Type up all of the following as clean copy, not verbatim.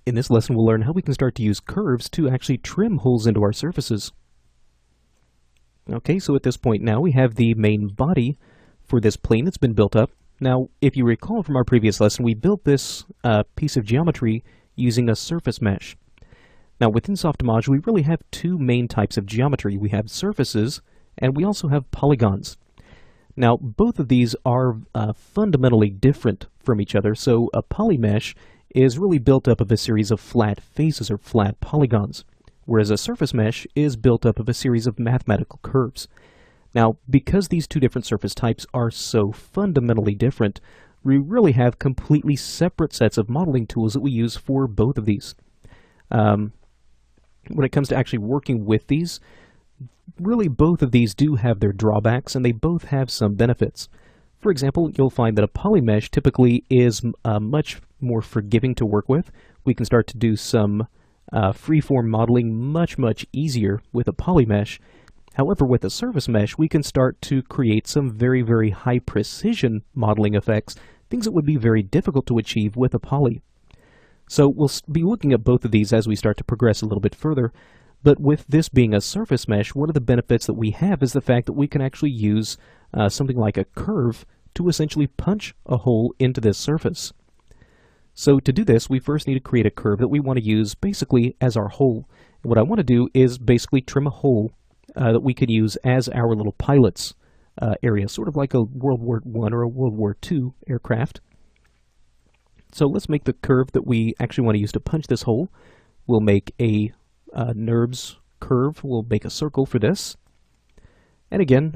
In this lesson, we'll learn how we can start to use curves to actually trim holes into our surfaces. Okay, so at this point now we have the main body for this plane that's been built up. Now, if you recall from our previous lesson, we built this piece of geometry using a surface mesh. Now, within Softimage, we really have two main types of geometry. We have surfaces, and we also have polygons. Now, both of these are fundamentally different from each other, so a polymesh is really built up of a series of flat faces or flat polygons, whereas a surface mesh is built up of a series of mathematical curves. Now, because these two different surface types are so fundamentally different, we really have completely separate sets of modeling tools that we use for both of these. When it comes to actually working with these, really both of these do have their drawbacks and they both have some benefits. For example, you'll find that a polymesh typically is much more forgiving to work with. We can start to do some freeform modeling much easier with a polymesh. However, with a surface mesh, we can start to create some very high precision modeling effects, things that would be very difficult to achieve with a poly. So we'll be looking at both of these as we start to progress a little bit further. But with this being a surface mesh, one of the benefits that we have is the fact that we can actually use something like a curve to essentially punch a hole into this surface. So to do this, we first need to create a curve that we want to use basically as our hole. And what I want to do is basically trim a hole that we could use as our little pilot's area, sort of like a World War I or a World War II aircraft. So let's make the curve that we actually want to use to punch this hole. We'll make a NURBS curve. We'll make a circle for this. And again,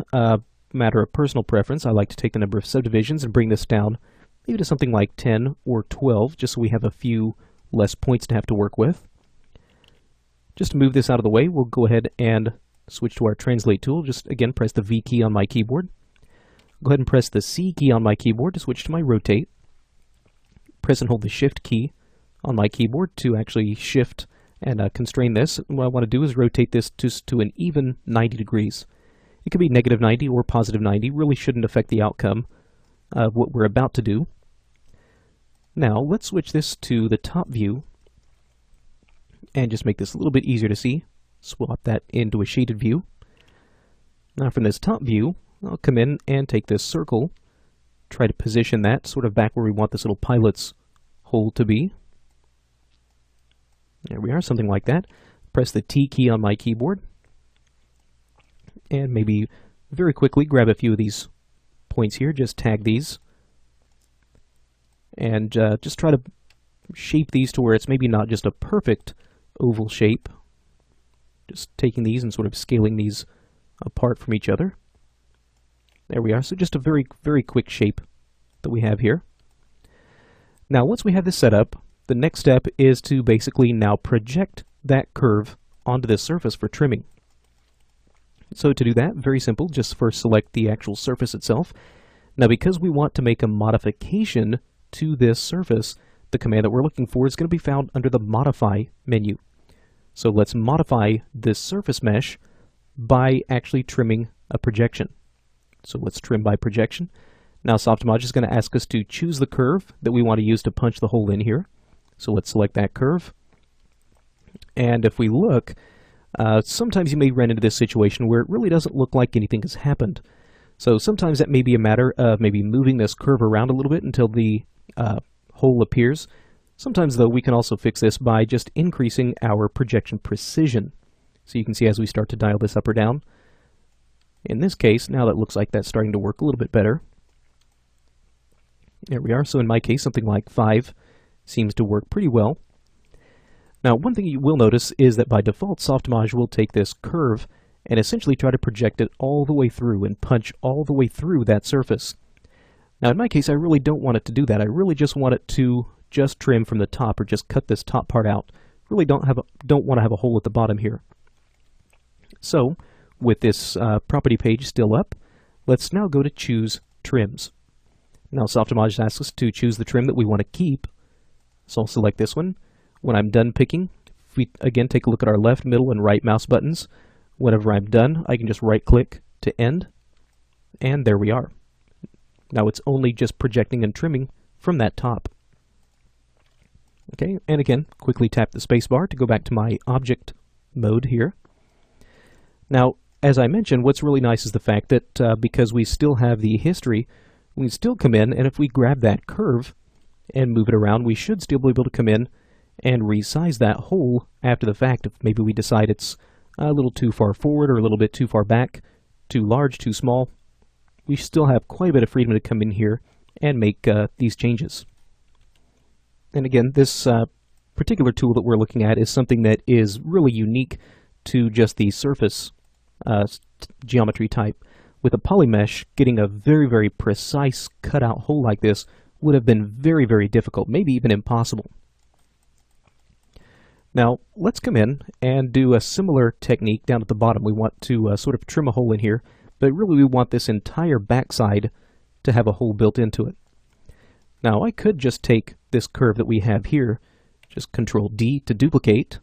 matter of personal preference, I like to take the number of subdivisions and bring this down maybe to something like 10 or 12, just so we have a few less points to have to work with. Just to move this out of the way, we'll go ahead and switch to our translate tool. Just again, press the V key on my keyboard. Go ahead and press the C key on my keyboard to switch to my rotate. Press and hold the Shift key on my keyboard to actually shift and constrain this. And what I want to do is rotate this to an even 90 degrees. It could be negative 90 or positive 90. Really shouldn't affect the outcome of what we're about to do. Now let's switch this to the top view and just make this a little bit easier to see. Swap that into a shaded view. Now from this top view, I'll come in and take this circle, try to position that sort of back where we want this little pilot's hole to be. There we are, something like that. Press the T key on my keyboard and maybe very quickly grab a few of these points here, just tag these and just try to shape these to where it's maybe not just a perfect oval shape. Just taking these and sort of scaling these apart from each other. There we are. So just a very quick shape that we have here. Now once we have this set up, the next step is to basically now project that curve onto this surface for trimming. So to do that, very simple, just first select the actual surface itself. Now because we want to make a modification to this surface, the command that we're looking for is going to be found under the Modify menu. So let's modify this surface mesh by actually trimming a projection. So let's trim by projection. Now Softimage is going to ask us to choose the curve that we want to use to punch the hole in here. So let's select that curve. And if we look, sometimes you may run into this situation where it really doesn't look like anything has happened. So sometimes that may be a matter of maybe moving this curve around a little bit until the hole appears. Sometimes, though, we can also fix this by just increasing our projection precision. So you can see as we start to dial this up or down. In this case, now that looks like that's starting to work a little bit better. There we are. So in my case, something like 5 seems to work pretty well. Now, one thing you will notice is that by default, Softimage will take this curve and essentially try to project it all the way through and punch all the way through that surface. Now, in my case, I really don't want it to do that. I really just want it to just trim from the top or just cut this top part out. Really don't want to have a hole at the bottom here. So with this property page still up, let's now go to choose trims. Now Softimage asks us to choose the trim that we want to keep. So I'll select this one. When I'm done picking, if we again take a look at our left, middle, and right mouse buttons, whenever I'm done, I can just right click to end, and there we are. Now it's only just projecting and trimming from that top. Okay, and again, quickly tap the spacebar to go back to my object mode here. Now, as I mentioned, what's really nice is the fact that because we still have the history, we can still come in, and if we grab that curve and move it around, we should still be able to come in and resize that hole after the fact. If maybe we decide it's a little too far forward or a little bit too far back, too large, too small, we still have quite a bit of freedom to come in here and make these changes. And again, this particular tool that we're looking at is something that is really unique to just the surface geometry type. With a polymesh, getting a very, very precise cutout hole like this would have been very, very difficult, maybe even impossible. Now, let's come in and do a similar technique down at the bottom. We want to sort of trim a hole in here, but really we want this entire backside to have a hole built into it. Now, I could just take this curve that we have here, just Control D to duplicate,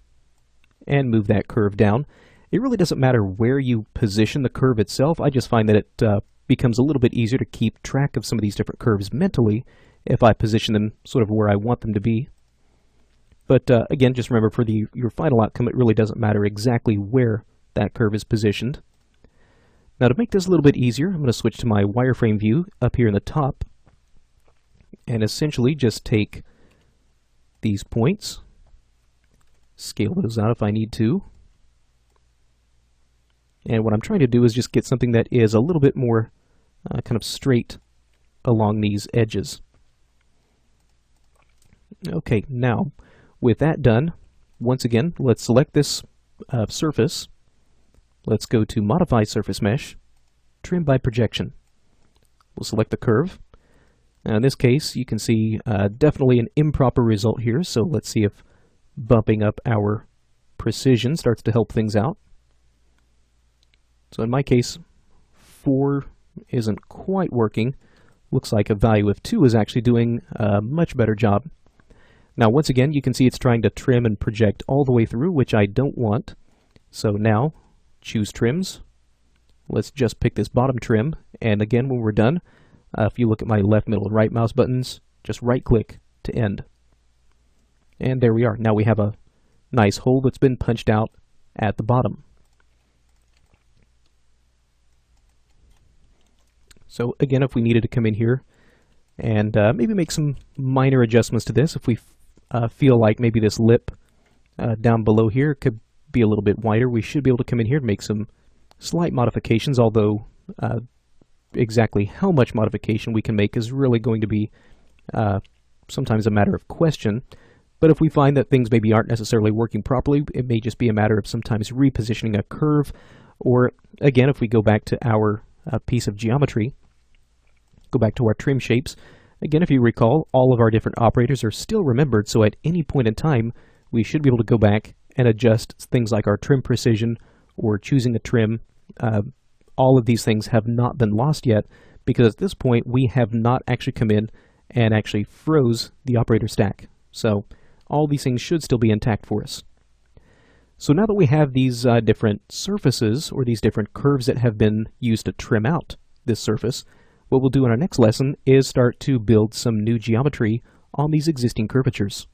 and move that curve down. It really doesn't matter where you position the curve itself. I just find that it becomes a little bit easier to keep track of some of these different curves mentally if I position them sort of where I want them to be. But again, just remember for your final outcome, it really doesn't matter exactly where that curve is positioned. Now, to make this a little bit easier, I'm going to switch to my wireframe view up here in the top, and essentially just take these points, scale those out if I need to. And what I'm trying to do is just get something that is a little bit more kind of straight along these edges. Okay, now with that done, once again, let's select this surface. Let's go to Modify Surface Mesh, Trim by Projection. We'll select the curve. Now in this case, you can see definitely an improper result here, so let's see if bumping up our precision starts to help things out. So in my case, 4 isn't quite working. Looks like a value of 2 is actually doing a much better job. Now once again, you can see it's trying to trim and project all the way through, which I don't want. So now, choose trims. Let's just pick this bottom trim, and again when we're done, if you look at my left, middle, and right mouse buttons, just right click to end. And there we are. Now we have a nice hole that's been punched out at the bottom. So again, if we needed to come in here and maybe make some minor adjustments to this, if we feel like maybe this lip down below here could be a little bit wider, we should be able to come in here and make some slight modifications, although exactly how much modification we can make is really going to be sometimes a matter of question. But if we find that things maybe aren't necessarily working properly, it may just be a matter of sometimes repositioning a curve, or again, if we go back to our piece of geometry, go back to our trim shapes. Again, if you recall, all of our different operators are still remembered, so at any point in time, we should be able to go back and adjust things like our trim precision or choosing a trim. All of these things have not been lost yet, because at this point, we have not actually come in and actually froze the operator stack. So all these things should still be intact for us. So now that we have these different surfaces, or these different curves that have been used to trim out this surface, what we'll do in our next lesson is start to build some new geometry on these existing curvatures.